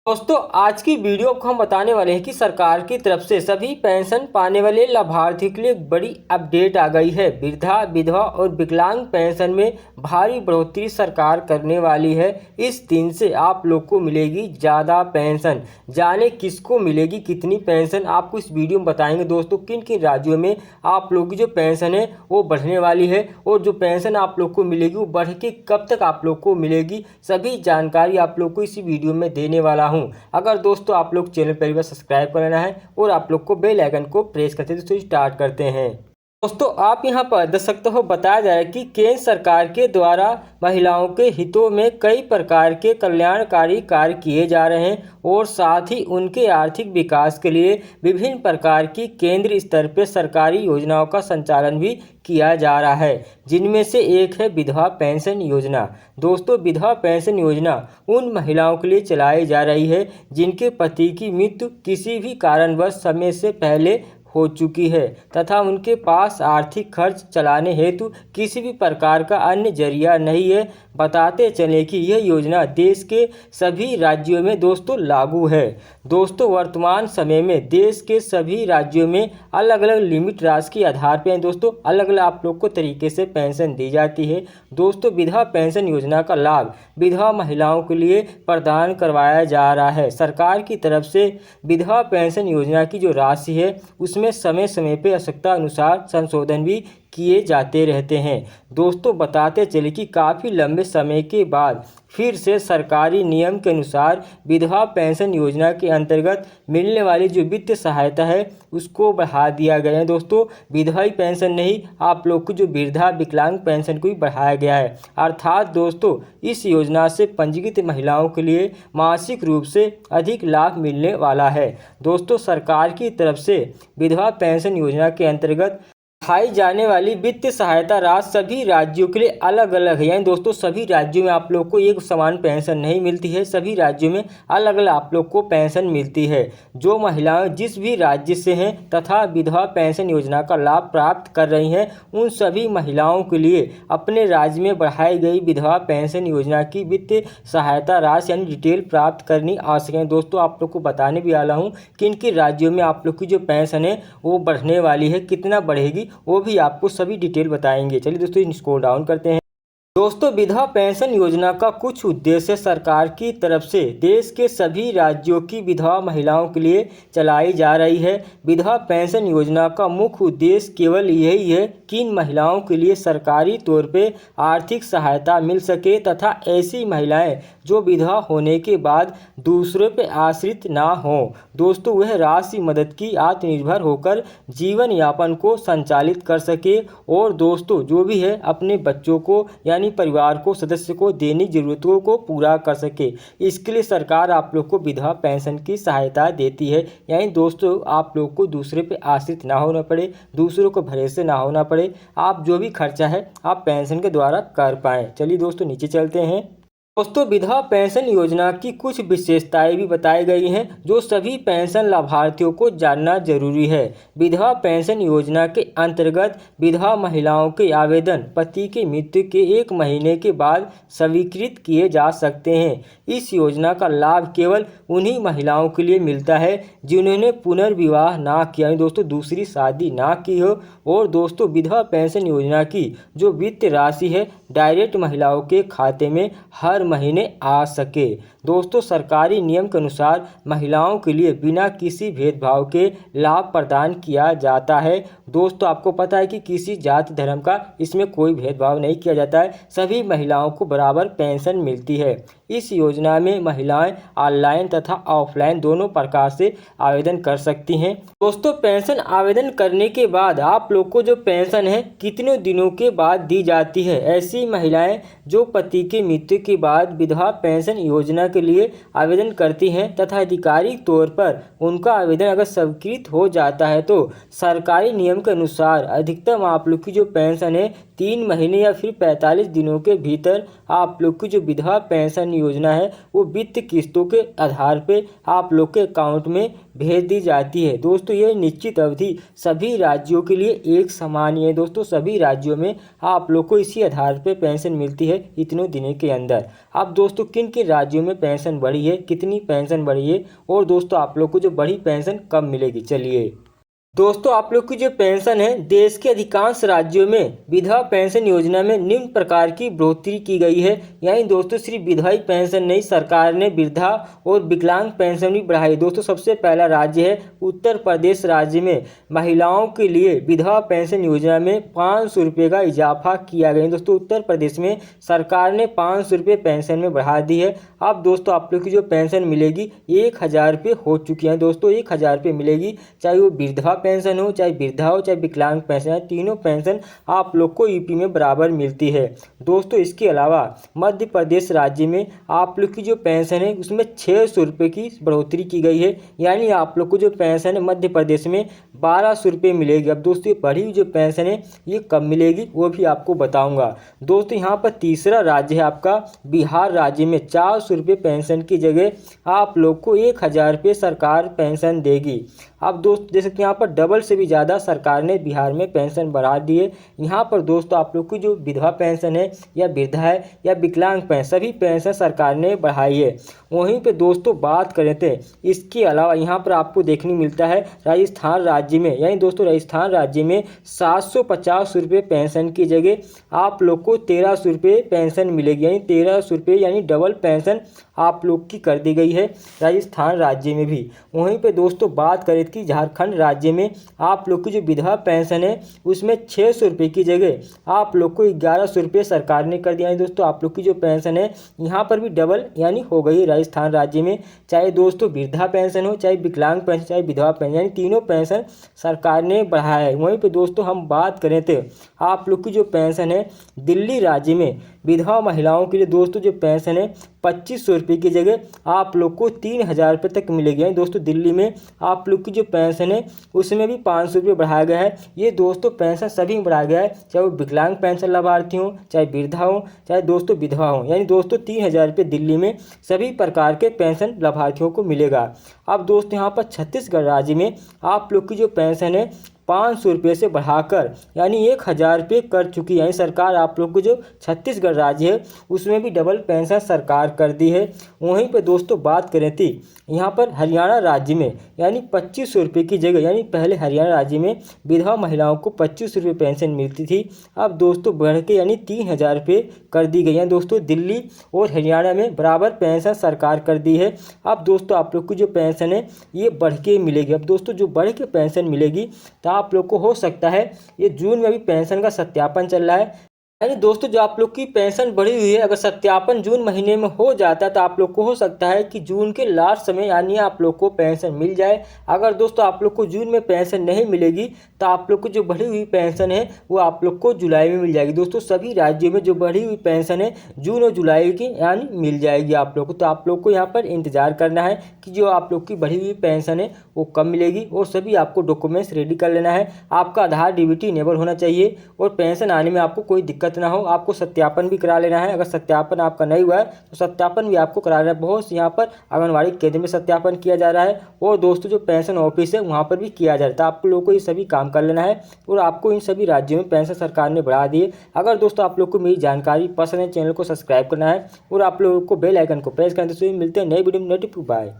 दोस्तों आज की वीडियो को हम बताने वाले हैं कि सरकार की तरफ से सभी पेंशन पाने वाले लाभार्थियों के लिए एक बड़ी अपडेट आ गई है। वृद्धा, विधवा और विकलांग पेंशन में भारी बढ़ोतरी सरकार करने वाली है। इस दिन से आप लोग को मिलेगी ज़्यादा पेंशन। जाने किसको मिलेगी, कितनी पेंशन, आपको इस वीडियो में बताएंगे। दोस्तों किन किन राज्यों में आप लोग की जो पेंशन है वो बढ़ने वाली है और जो पेंशन आप लोग को मिलेगी वो बढ़ के कब तक आप लोग को मिलेगी, सभी जानकारी आप लोग को इसी वीडियो में देने वाला हूँ। अगर दोस्तों आप लोग चैनल पहली बार सब्सक्राइब कर लेना है और आप लोग को बेल आइकन को प्रेस करते हैं। दोस्तों स्टार्ट करते हैं। दोस्तों आप यहां पर देख सकते हो, बताया जा रहा है कि केंद्र सरकार के द्वारा महिलाओं के हितों में कई प्रकार के कल्याणकारी कार्य किए जा रहे हैं और साथ ही उनके आर्थिक विकास के लिए विभिन्न प्रकार की केंद्र स्तर पर सरकारी योजनाओं का संचालन भी किया जा रहा है, जिनमें से एक है विधवा पेंशन योजना। दोस्तों विधवा पेंशन योजना उन महिलाओं के लिए चलाई जा रही है जिनके पति की मृत्यु किसी भी कारणवश समय से पहले हो चुकी है तथा उनके पास आर्थिक खर्च चलाने हेतु किसी भी प्रकार का अन्य जरिया नहीं है। बताते चलें कि यह योजना देश के सभी राज्यों में दोस्तों लागू है। दोस्तों वर्तमान समय में देश के सभी राज्यों में अलग अलग लिमिट राशि के आधार पर दोस्तों अलग अलग आप लोग को तरीके से पेंशन दी जाती है। दोस्तों विधवा पेंशन योजना का लाभ विधवा महिलाओं के लिए प्रदान करवाया जा रहा है। सरकार की तरफ से विधवा पेंशन योजना की जो राशि है उसमें समय समय पर आवश्यकता अनुसार संशोधन भी किए जाते रहते हैं। दोस्तों बताते चले कि काफ़ी लंबे समय के बाद फिर से सरकारी नियम के अनुसार विधवा पेंशन योजना के अंतर्गत मिलने वाली जो वित्तीय सहायता है उसको बढ़ा दिया गया है। दोस्तों विधवा पेंशन नहीं, आप लोग को जो वृद्धा विकलांग पेंशन को भी बढ़ाया गया है। अर्थात दोस्तों इस योजना से पंजीकृत महिलाओं के लिए मासिक रूप से अधिक लाभ मिलने वाला है। दोस्तों सरकार की तरफ से विधवा पेंशन योजना के अंतर्गत उठाई जाने वाली वित्तीय सहायता राशि सभी राज्यों के लिए अलग अलग है। यानी दोस्तों सभी राज्यों में आप लोग को एक समान पेंशन नहीं मिलती है, सभी राज्यों में अलग अलग आप लोग को पेंशन मिलती है। जो महिलाएं जिस भी राज्य से हैं तथा विधवा पेंशन योजना का लाभ प्राप्त कर रही हैं उन सभी महिलाओं के लिए अपने राज्य में बढ़ाई गई विधवा पेंशन योजना की वित्तीय सहायता राशि यानी डिटेल प्राप्त करनी आवश्यक है। दोस्तों आप लोग को बताने भी वाला हूँ किन किन राज्यों में आप लोग की जो पेंशन है वो बढ़ने वाली है, कितना बढ़ेगी वो भी आपको सभी डिटेल बताएंगे। चलिए दोस्तों इसको डाउन करते हैं। दोस्तों विधवा पेंशन योजना का कुछ उद्देश्य सरकार की तरफ से देश के सभी राज्यों की विधवा महिलाओं के लिए चलाई जा रही है। विधवा पेंशन योजना का मुख्य उद्देश्य केवल यही है कि इन महिलाओं के लिए सरकारी तौर पे आर्थिक सहायता मिल सके तथा ऐसी महिलाएं जो विधवा होने के बाद दूसरों पे आश्रित ना हो। दोस्तों वह राशि मदद की आत्मनिर्भर होकर जीवन यापन को संचालित कर सके और दोस्तों जो भी है अपने बच्चों को यानी परिवार को सदस्य को दैनिक जरूरतों को पूरा कर सके। इसके लिए सरकार आप लोग को विधवा पेंशन की सहायता देती है। यानी दोस्तों आप लोग को दूसरे पे आश्रित ना होना पड़े, दूसरों को भरोसे ना होना पड़े, आप जो भी खर्चा है आप पेंशन के द्वारा कर पाएँ। चलिए दोस्तों नीचे चलते हैं। दोस्तों विधवा पेंशन योजना की कुछ विशेषताएं भी बताई गई हैं जो सभी पेंशन लाभार्थियों को जानना जरूरी है। विधवा पेंशन योजना के अंतर्गत विधवा महिलाओं के आवेदन पति की मृत्यु के 1 महीने के बाद स्वीकृत किए जा सकते हैं। इस योजना का लाभ केवल उन्हीं महिलाओं के लिए मिलता है जिन्होंने पुनर्विवाह ना किया, दोस्तों दूसरी शादी ना की हो। और दोस्तों विधवा पेंशन योजना की जो वित्त राशि है डायरेक्ट महिलाओं के खाते में हर महीने आ सके। दोस्तों सरकारी नियम के अनुसार महिलाओं के लिए बिना किसी भेदभाव के लाभ प्रदान किया जाता है। दोस्तों आपको पता है कि किसी जाति धर्म का इसमें कोई भेदभाव नहीं किया जाता है, सभी महिलाओं को बराबर पेंशन मिलती है। इस योजना में महिलाएं ऑनलाइन तथा ऑफलाइन दोनों प्रकार से आवेदन कर सकती हैं। दोस्तों पेंशन आवेदन करने के बाद आप लोग को जो पेंशन है कितने दिनों के बाद दी जाती है। ऐसी महिलाएं जो पति की मृत्यु के बाद विधवा पेंशन योजना के लिए आवेदन करती हैं तथा आधिकारिक तौर पर उनका आवेदन अगर स्वीकृत हो जाता है तो सरकारी नियम के अनुसार अधिकतम आप लोग की जो पेंशन है 3 महीने या फिर 45 दिनों के भीतर आप लोग की जो विधवा पेंशन योजना है वो वित्त किस्तों के आधार पे आप लोग के अकाउंट में भेज दी जाती है। दोस्तों ये निश्चित अवधि सभी राज्यों के लिए एक समान ही है। दोस्तों सभी राज्यों में आप लोग को इसी आधार पर पेंशन मिलती है इतने दिनों के अंदर। अब दोस्तों किन किन राज्यों में पेंशन बढ़ी है, कितनी पेंशन बढ़ी है और दोस्तों आप लोग को जो बड़ी पेंशन कब मिलेगी, चलिए दोस्तों आप लोग की जो पेंशन है, देश के अधिकांश राज्यों में विधवा पेंशन योजना में निम्न प्रकार की बढ़ोतरी की गई है। यानी दोस्तों सिर्फ विधवा ही पेंशन नहीं, सरकार ने वृद्धा और विकलांग पेंशन भी बढ़ाई। दोस्तों सबसे पहला राज्य है उत्तर प्रदेश। राज्य में महिलाओं के लिए विधवा पेंशन योजना में 500 रुपये का इजाफा किया गया। दोस्तों उत्तर प्रदेश में सरकार ने 500 रुपये पेंशन में बढ़ा दी है। अब दोस्तों आप लोग की जो पेंशन मिलेगी 1000 रुपये हो चुकी है। दोस्तों 1000 रुपये मिलेगी, चाहे वो विधवा पेंशन हो, चाहे वृद्धा हो, चाहे विकलांग पेंशन है, तीनों पेंशन आप लोग को यूपी में बराबर मिलती है। दोस्तों इसके अलावा मध्य प्रदेश राज्य में आप लोग की जो पेंशन है उसमें 600 रुपये की बढ़ोतरी की गई है। यानी आप लोग को जो पेंशन है मध्य प्रदेश में 1200 रुपये मिलेगी। अब दोस्तों ये बढ़ी हुई जो पेंशन है ये कब मिलेगी वो भी आपको बताऊंगा। दोस्तों यहाँ पर तीसरा राज्य है आपका बिहार। राज्य में 400 रुपये पेंशन की जगह आप लोग को 1000 रुपये सरकार पेंशन देगी। अब दोस्त जैसे कि यहाँ पर डबल से भी ज़्यादा सरकार ने बिहार में पेंशन बढ़ा दी है। यहाँ पर दोस्तों आप लोग की जो विधवा पेंशन है या वृद्धा है या विकलांग पेंशन, सभी पेंशन सरकार ने बढ़ाई है। वहीं पे दोस्तों बात करें थे इसके अलावा यहाँ पर आपको देखने मिलता है राजस्थान राज्य में, यानी दोस्तों राजस्थान राज्य में 750 रुपये पेंशन की जगह आप लोग को 1300 रुपये पेंशन मिलेगी। यानी 1300 रुपये यानी डबल पेंशन आप लोग की कर दी गई है राजस्थान राज्य में भी। वहीं पे दोस्तों बात करें कि झारखंड राज्य में आप लोग की जो विधवा पेंशन है उसमें 600 रुपये की जगह आप लोग को 1100 रुपये सरकार ने कर दिया है। दोस्तों आप लोग की जो पेंशन है यहाँ पर भी डबल यानी हो गई राजस्थान राज्य में, चाहे दोस्तों वृद्धा पेंशन हो, चाहे विकलांग पेंशन, चाहे विधवा पेंशन, यानी तीनों पेंशन सरकार ने बढ़ाया है। वहीं पर दोस्तों हम बात करें थे आप लोग की जो पेंशन है दिल्ली राज्य में विधवा महिलाओं के लिए दोस्तों जो पेंशन है 2500 रुपये की जगह आप लोग को 3000 रुपये तक मिलेगी। यानी दोस्तों दिल्ली में आप लोग की जो पेंशन है उसमें भी 500 रुपये बढ़ाया गया है। ये दोस्तों पेंशन सभी में बढ़ाया गया है, चाहे वो विकलांग पेंशन लाभार्थी हों, चाहे वृद्धा हों, चाहे दोस्तों विधवा हों। यानी दोस्तों 3000 रुपये दिल्ली में सभी प्रकार के पेंशन लाभार्थियों को मिलेगा। अब दोस्तों यहाँ पर छत्तीसगढ़ राज्य में आप लोग की जो पेंशन है 500 रुपये से बढ़ाकर यानी 1000 रुपये कर चुकी है। यानी सरकार आप लोग को जो छत्तीसगढ़ राज्य है उसमें भी डबल पेंशन सरकार कर दी है। वहीं पे दोस्तों बात करें थी यहाँ पर हरियाणा राज्य में यानी 2500 रुपये की जगह, यानी पहले हरियाणा राज्य में विधवा महिलाओं को 2500 रुपये पेंशन मिलती थी, अब दोस्तों बढ़ के यानी 3000 रुपये कर दी गई है। दोस्तों दिल्ली और हरियाणा में बराबर पेंशन सरकार कर दी है। अब दोस्तों आप लोग की जो पेंशन है ये बढ़ के मिलेगी। अब दोस्तों जो बढ़ के पेंशन मिलेगी तो आप लोग को हो सकता है ये जून में भी पेंशन का सत्यापन चल रहा है। यानी दोस्तों जो आप लोग की पेंशन बढ़ी हुई है अगर सत्यापन जून महीने में हो जाता है तो आप लोग को हो सकता है कि जून के लास्ट समय यानी आप लोग को पेंशन मिल जाए। अगर दोस्तों आप लोग को जून में पेंशन नहीं मिलेगी तो आप लोग को जो बढ़ी हुई पेंशन है वो आप लोग को जुलाई में मिल जाएगी। दोस्तों सभी राज्यों में जो बढ़ी हुई पेंशन है जून और जुलाई की यानी मिल जाएगी आप लोग को। तो आप लोग को यहाँ पर इंतजार करना है कि जो आप लोग की बढ़ी हुई पेंशन है वो कब मिलेगी और सभी आपको डॉक्यूमेंट्स रेडी कर लेना है। आपका आधार डीबीटी इनेबल होना चाहिए और पेंशन आने में आपको कोई दिक्कत ना हो। आपको सत्यापन भी करा लेना है, अगर सत्यापन आपका नहीं हुआ है तो सत्यापन भी आपको करा लेना है। बहुत यहाँ पर आंगनबाड़ी केंद्र में सत्यापन किया जा रहा है और दोस्तों जो पेंशन ऑफिस है वहाँ पर भी किया जा रहा है। तो आप लोगों को ये सभी काम कर लेना है और आपको इन सभी राज्यों में पेंशन सरकार ने बढ़ा दी है। अगर दोस्तों आप लोग को मेरी जानकारी पसंद है चैनल को सब्सक्राइब करना है और आप लोगों को बेल आइकन को प्रेस करने से मिलते हैं नई वीडियो में। बाय।